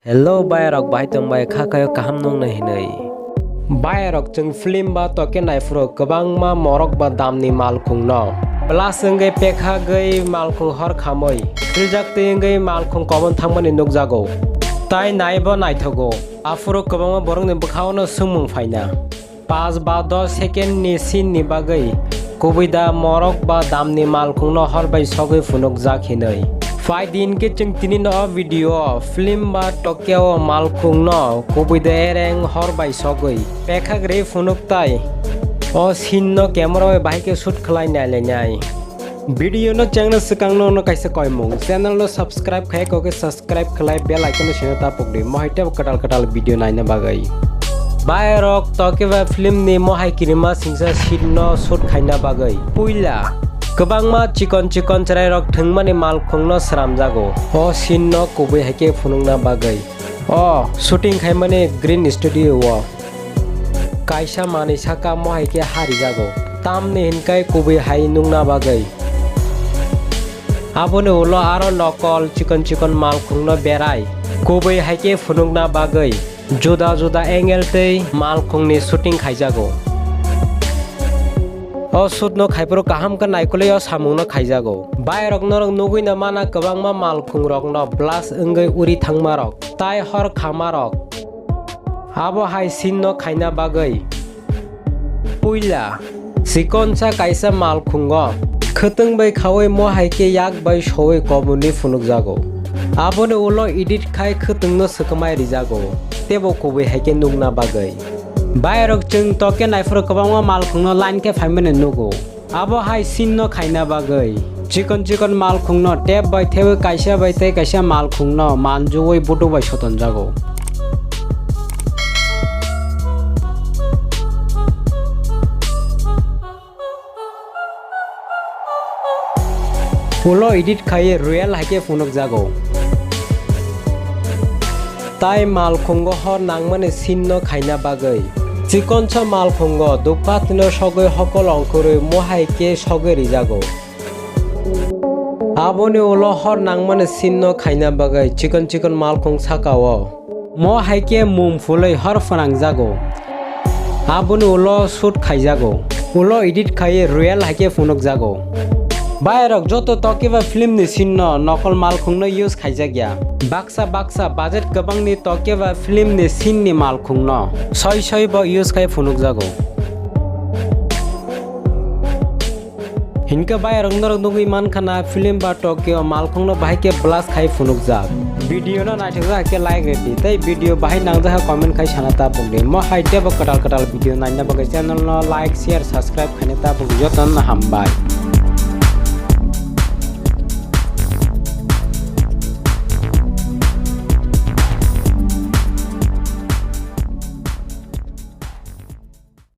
Hello Bahai rok Bahai tong Bahai kha kayo kaham nong nahi nei. Bahai rok jeng Flim ba toke naifro kebang ma morok ba damni Malkhong no. Blouse ngai pekhak ngai Malkhong hor khamoi. Riljak te ngai Malkhong common thangmani nukjago. Tai naibo naithogo. Afuro kebang ma borong ni bukhao no sungmung faina. 5 ba 10 second ni sin ni bagai. Kubida morok ba damni Malkhong no hor bai sogai funuk jakhinai. 5 दिन के चंग तिनी न video film बा टोके मालखोंग न कुबुदे एरेंग हर by सगै पेखक रे फुनुकताय ओ सिन न कैमरा बाहाय के शूट खलाय नाय वीडियो न चैनल सकांग न काइसे कयमु चैनल न सब्सक्राइब खाय को के सब्सक्राइब खलाय बेल आइकन सेनता पकदि महिते कटाल वीडियो नायना बागै बाय रक टोके बा फिल्म नि महाय किरिमा सिंसा सिन न शूट खायना बागै पुइला Kebangma cikon cerai rok thengmani Malkhong no sramjago o sin no kubai haike phunungna bagai o shooting khaimani green studio o kaisa mani saka mo haike harijago tamni hinkai kubai hai nungna bagai abone ulo aro nokol cikon Malkhong no berai kubai haike phunungna bagai juda angle tei Malkhong ni shooting khaijago o shoot no khaipro kaham ka naikole o samung no khaijago bai rok norok nugui na mana kabangma Malkhong rok no blouse ngai uri thangma rok tai hor khama rok abo hai sin no khaina bagai puila sikonsa kaisa Malkhong go khotong bai khawai mo haike yak bai shoi komuni funuk jago abone ulo edit khai khotong no sukamai rijago tebo kobai haike nungna bagai Bahai rok jeng toke naifro kebangma Malkhong no line ke faimane nugo abo hai sin no khaina bagai cikon Malkhong no tep bai thewe kaisa bai tei kaisa Malkhong no manjoi budu bai soton jago ulo edit khai real haike funuk jago tai Malkhong go hor nangmane sin no khaina bagai Chikoncha Malkhong go dupatno sogoi hokol ongkore mohai ke sogoi rijago abone ulo hor nangmane sin no khaina bagai cikon Malkhong sakao mohai ke mum fulai hor phanang jago abone ulo shoot khaijago ulo edit khai real haike funuk jago Bahai rok joto toke ba film ni sin no nokol Malkhong no use khaijagya baksa budget kabang ni toke ba film ni sin ni Malkhong no soi ba use khai funuk jago hinka bahai rok norok nugui man khana film ba toke Malkhong no bahai ke blouse khai funuk jag video no naithakja ke like reti tai video bahai nangja ha comment khai sanata pogde mo haite ba katal video naina bagai channel no like share subscribe khaneta pog joton hambai